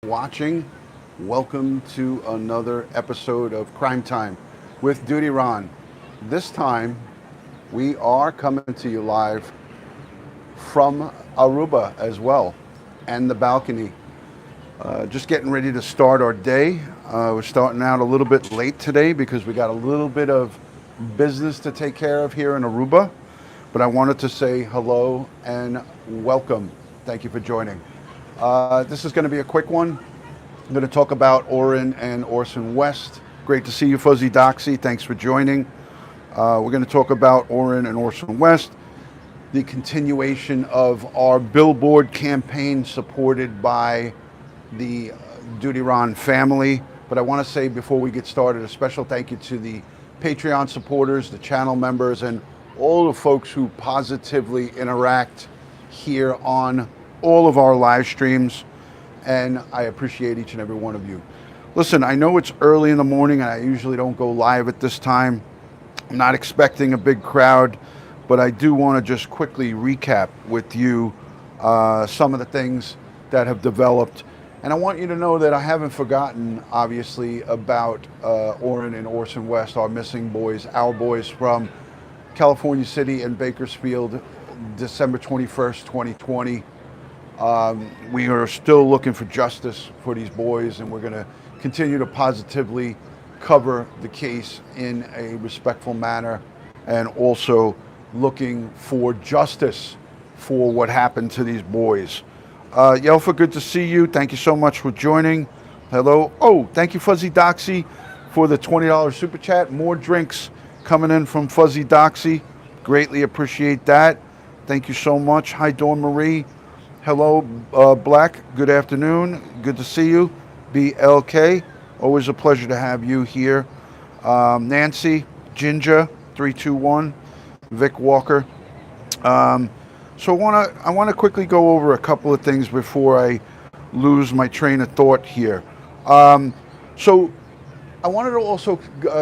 watching. Welcome to another episode of Crime Time with DutyRon. This time, we are coming to you live from Aruba as well, and the balcony. Just getting ready to start our day. We're starting out a little bit late today because we got a little bit of business to take care of here in Aruba. But I wanted to say hello and welcome. Thank you for joining. This is going to be a quick one. I'm going to talk about Orrin and Orson West. Great to see you, Fuzzy Doxy. Thanks for joining. We're going to talk about Orrin and Orson West, the continuation of our billboard campaign supported by the DutyRon family. But I want to say before we get started, a special thank you to the Patreon supporters, the channel members, and all the folks who positively interact here on all of our live streams. And I appreciate each and every one of you. Listen, I know it's early in the morning and I usually don't go live at this time. I'm not expecting a big crowd, but I do want to just quickly recap with you some of the things that have developed. And I want you to know that I haven't forgotten, obviously, about Orrin and Orson West, our missing boys, our boys from California City and Bakersfield, December 21st, 2020. We are still looking for justice for these boys, and we're going to continue to positively cover the case in a respectful manner, and also looking for justice for what happened to these boys. Yelfa, good to see you. Thank you so much for joining. Hello. Oh, thank you, Fuzzy Doxy, for the $20 super chat. More drinks coming in from Fuzzy Doxy. Greatly appreciate that. Thank you so much. Hi, Dawn Marie. Hello, Black. Good afternoon. Good to see you. BLK. Always a pleasure to have you here. Nancy, Ginger, 321, Vic Walker. So I want to quickly go over a couple of things before I lose my train of thought here. So I wanted to also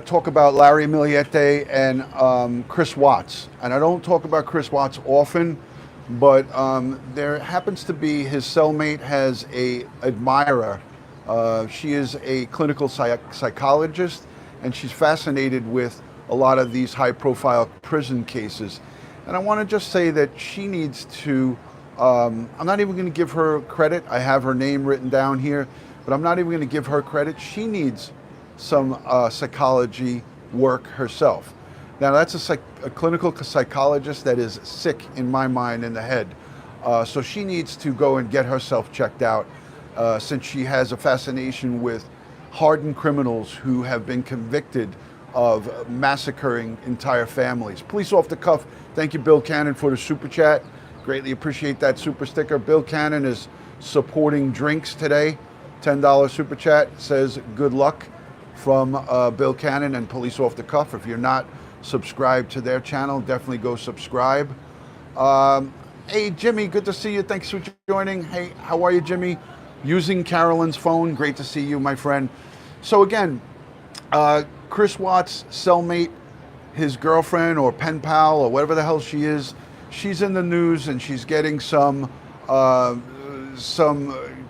talk about Larry Miliete and Chris Watts. And I don't talk about Chris Watts often, but there happens to be his cellmate has a admirer. She is a clinical psychologist, and she's fascinated with a lot of these high-profile prison cases. And I want to just say that she needs to, I'm not even going to give her credit. I have her name written down here, but I'm not even going to give her credit. She needs some psychology work herself. Now, that's a clinical psychologist that is sick in my mind in the head. So she needs to go and get herself checked out since she has a fascination with hardened criminals who have been convicted of massacring entire families. Police off the cuff. Thank you, Bill Cannon, for the super chat. Greatly appreciate that super sticker. Bill Cannon is supporting drinks today. $10 super chat says good luck from Bill Cannon and Police Off the Cuff. If you're not subscribed to their channel, definitely go subscribe. Hey, Jimmy, good to see you. Thanks for joining. Hey, how are you, Jimmy? Using Carolyn's phone. Great to see you, my friend. So again, Chris Watts' cellmate, his girlfriend or pen pal or whatever the hell she is, she's in the news and she's getting some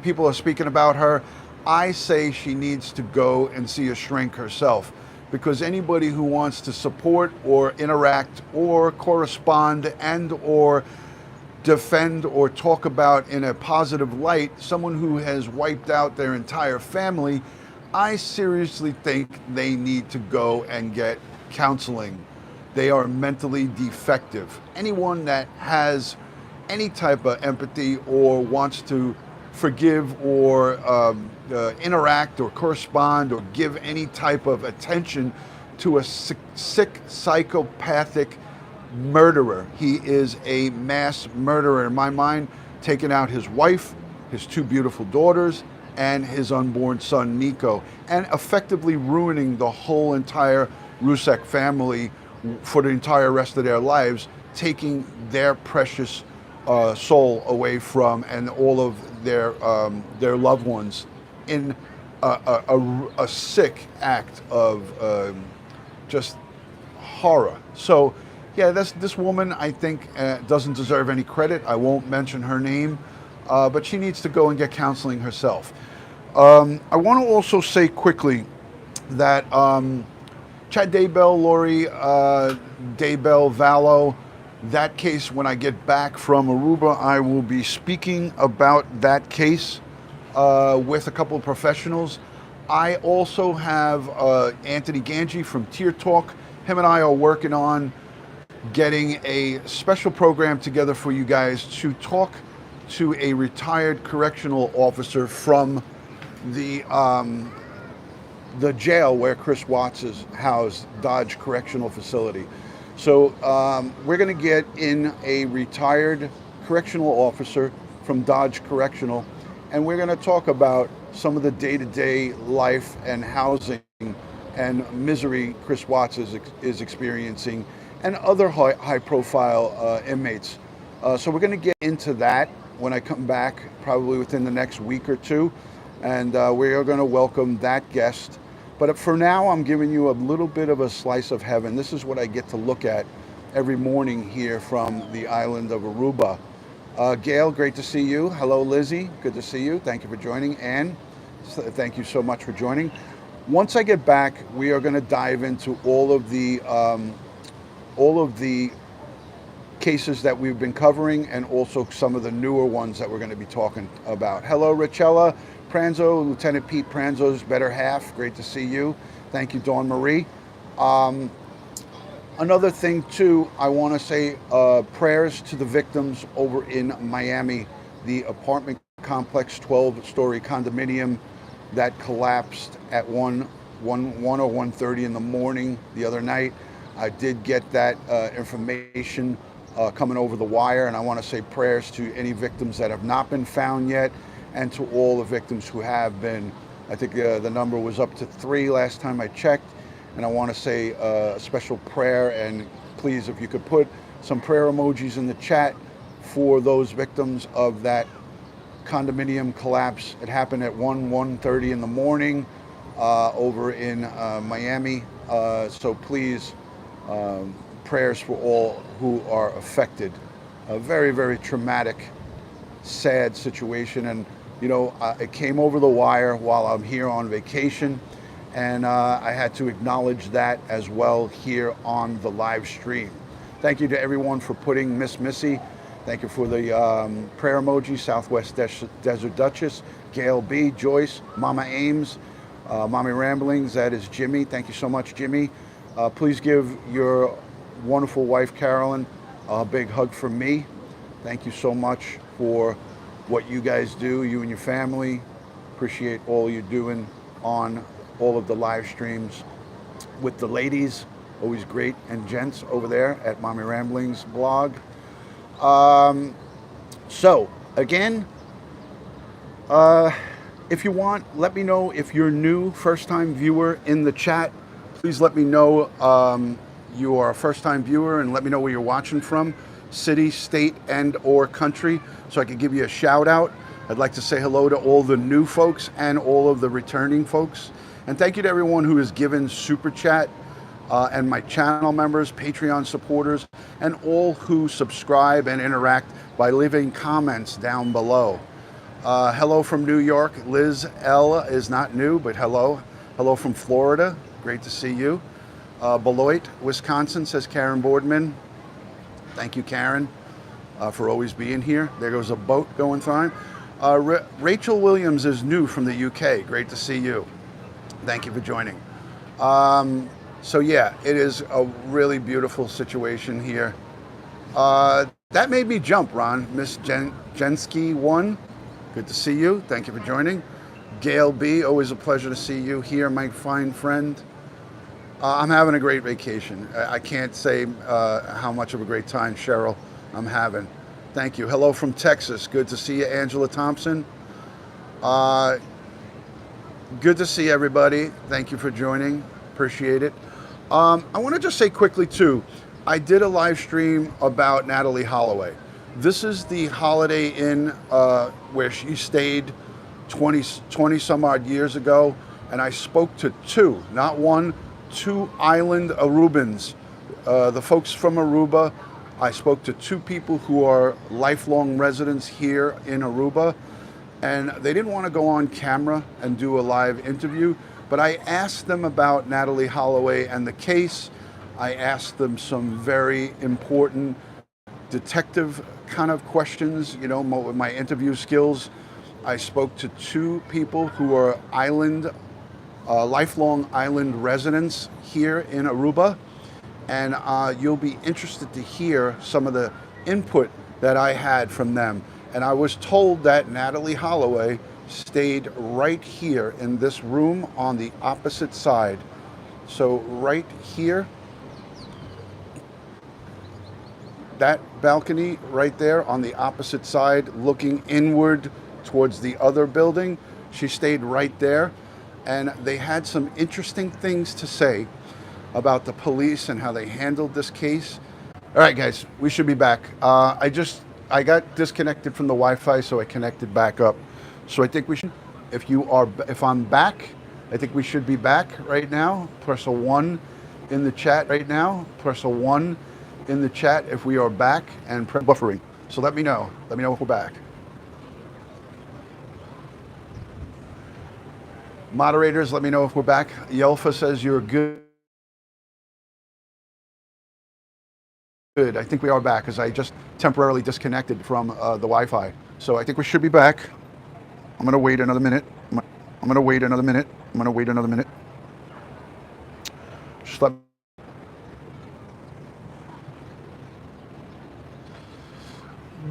people are speaking about her. I say she needs to go and see a shrink herself, because anybody who wants to support or interact or correspond and or defend or talk about in a positive light someone who has wiped out their entire family, I seriously think they need to go and get counseling. They are mentally defective. Anyone that has any type of empathy or wants to forgive or interact or correspond or give any type of attention to a sick psychopathic murderer. He is a mass murderer in my mind, taking out his wife, his two beautiful daughters, and his unborn son, Nico, and effectively ruining the whole entire Rusek family for the entire rest of their lives, taking their precious soul away from and all of their loved ones in a sick act of just horror. So yeah, this woman, I think, doesn't deserve any credit. I won't mention her name, but she needs to go and get counseling herself. I want to also say quickly that Chad Daybell, Lori Daybell, Vallow, that case, when I get back from Aruba, I will be speaking about that case with a couple of professionals. I also have Anthony Ganji from Tier Talk. Him and I are working on getting a special program together for you guys to talk to a retired correctional officer from the jail where Chris Watts is housed, Dodge Correctional Facility. So we're going to get in a retired correctional officer from Dodge Correctional, and we're going to talk about some of the day-to-day life and housing and misery Chris Watts is experiencing, and other high-profile inmates. So we're going to get into that when I come back, probably within the next week or two, and we are going to welcome that guest. But for now, I'm giving you a little bit of a slice of heaven. This is what I get to look at every morning here from the island of Aruba. Gail, great to see you. Hello, Lizzie. Good to see you. Thank you for joining. Anne, thank you so much for joining. Once I get back, we are going to dive into all of the cases that we've been covering, and also some of the newer ones that we're going to be talking about. Hello, Richella Pranzo, Lieutenant Pete Pranzo's better half. Great to see you. Thank you, Dawn Marie. Another thing, too, I want to say prayers to the victims over in Miami, the apartment complex 12-story condominium that collapsed at 1 or 1:30 in the morning the other night. I did get that information coming over the wire, and I want to say prayers to any victims that have not been found yet, and to all the victims who have been. I think the number was up to 3 last time I checked, and I want to say a special prayer, and please, if you could put some prayer emojis in the chat for those victims of that condominium collapse. It happened at 1:30 in the morning over in Miami, so please, prayers for all who are affected. A very, very traumatic, sad situation, and you know, it came over the wire while I'm here on vacation, and I had to acknowledge that as well here on the live stream. Thank you to everyone for putting Miss Missy. Thank you for the prayer emoji, Southwest Desert Duchess, Gail B, Joyce, Mama Ames, Mommy Ramblings, that is Jimmy. Thank you so much, Jimmy. Please give your wonderful wife, Carolyn, a big hug from me. Thank you so much for what you guys do, you and your family. Appreciate all you're doing on all of the live streams with the ladies, always great, and gents over there at Mommy Ramblings blog. So again, if you want, let me know if you're new, first-time viewer in the chat. Please let me know you are a first-time viewer, and let me know where you're watching from, city, state, and or country, so I can give you a shout out. I'd like to say hello to all the new folks and all of the returning folks. And thank you to everyone who has given Super Chat, and my channel members, Patreon supporters, and all who subscribe and interact by leaving comments down below. Hello from New York. Liz L is not new, but hello. Hello from Florida. Great to see you. Beloit, Wisconsin, says Karen Boardman. Thank you, Karen, for always being here. There goes a boat going fine. Rachel Williams is new from the UK. Great to see you. Thank you for joining. So yeah, it is a really beautiful situation here. That made me jump, Ron. Miss Jensky 1, good to see you. Thank you for joining. Gail B, always a pleasure to see you here, my fine friend. I'm having a great vacation. I can't say how much of a great time, Cheryl, I'm having. Thank you. Hello from Texas. Good to see you, Angela Thompson. Good to see everybody. Thank you for joining. Appreciate it. I want to just say quickly, too, I did a live stream about Natalie Holloway. This is the Holiday Inn where she stayed 20 some odd years ago, and I spoke to 2, not 1, 2 island Arubans. The folks from Aruba. I spoke to 2 people who are lifelong residents here in Aruba. and they didn't want to go on camera and do a live interview, but I asked them about Natalie Holloway and the case. I asked them some very important detective kind of questions, you know, with my interview skills. I spoke to two people who are lifelong island residents here in Aruba, and you'll be interested to hear some of the input that I had from them. And I was told that Natalie Holloway stayed right here in this room on the opposite side. So right here, that balcony right there on the opposite side, looking inward towards the other building, she stayed right there. And they had some interesting things to say about the police and how they handled this case. All right, guys, we should be back. I got disconnected from the Wi-Fi, so I connected back up. So I think we should, if I'm back, I think we should be back right now. Press a 1 in the chat right now. Press a 1 in the chat if we are back, and press buffering. So let me know if we're back. Moderators, let me know if we're back. Yelfa says you're good. Good. I think we are back because I just temporarily disconnected from the Wi-Fi. So I think we should be back. I'm going to wait another minute. I'm going to wait another minute. I'm going to wait another minute. Just let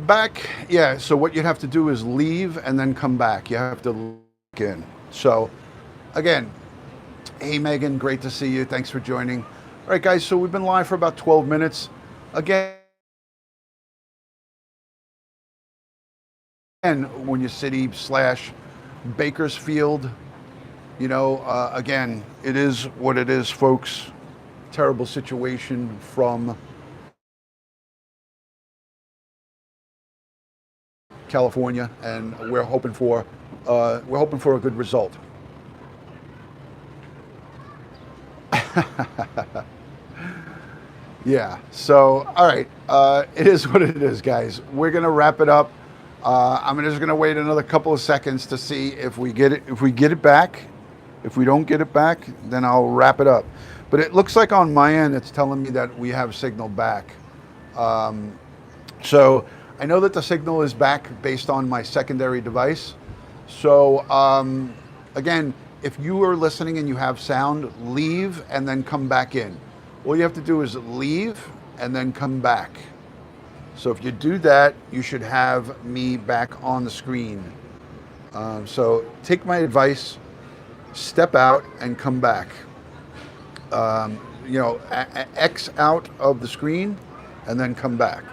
back. Yeah, so what you have to do is leave and then come back. You have to look in. So again, hey Megan, great to see you. Thanks for joining. All right, guys, so we've been live for about 12 minutes. Again, when you city/Bakersfield, you know, again, it is what it is, folks. Terrible situation from California, and we're hoping for a good result. Yeah, so all right, it is what it is, guys. We're gonna wrap it up. I'm just gonna wait another couple of seconds to see if we get it. If we get it back, if we don't get it back, then I'll wrap it up. But it looks like on my end, it's telling me that we have signal back. So I know that the signal is back based on my secondary device. So again, if you are listening and you have sound, leave and then come back in. All you have to do is leave and then come back. So if you do that, you should have me back on the screen. So take my advice, step out and come back. You know, X out of the screen and then come back.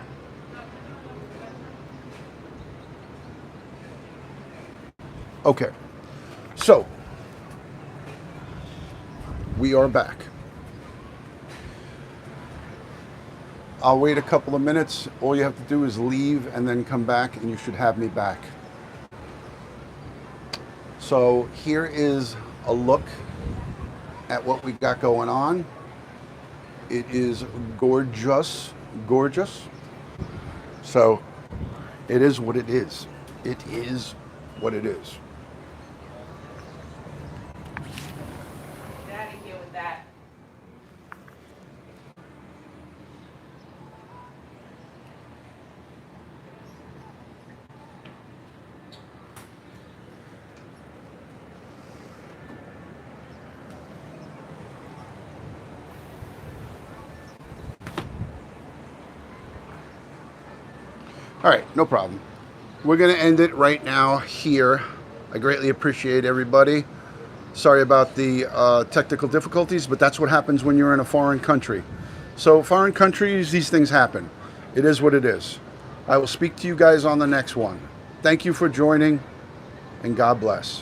Okay, so we are back. I'll wait a couple of minutes. All you have to do is leave and then come back and you should have me back. So here is a look at what we got going on. It is gorgeous, gorgeous. So it is what it is. It is what it is. All right, no problem. We're going to end it right now here. I greatly appreciate everybody. Sorry about the technical difficulties, but that's what happens when you're in a foreign country. So foreign countries, these things happen. It is what it is. I will speak to you guys on the next one. Thank you for joining, and God bless.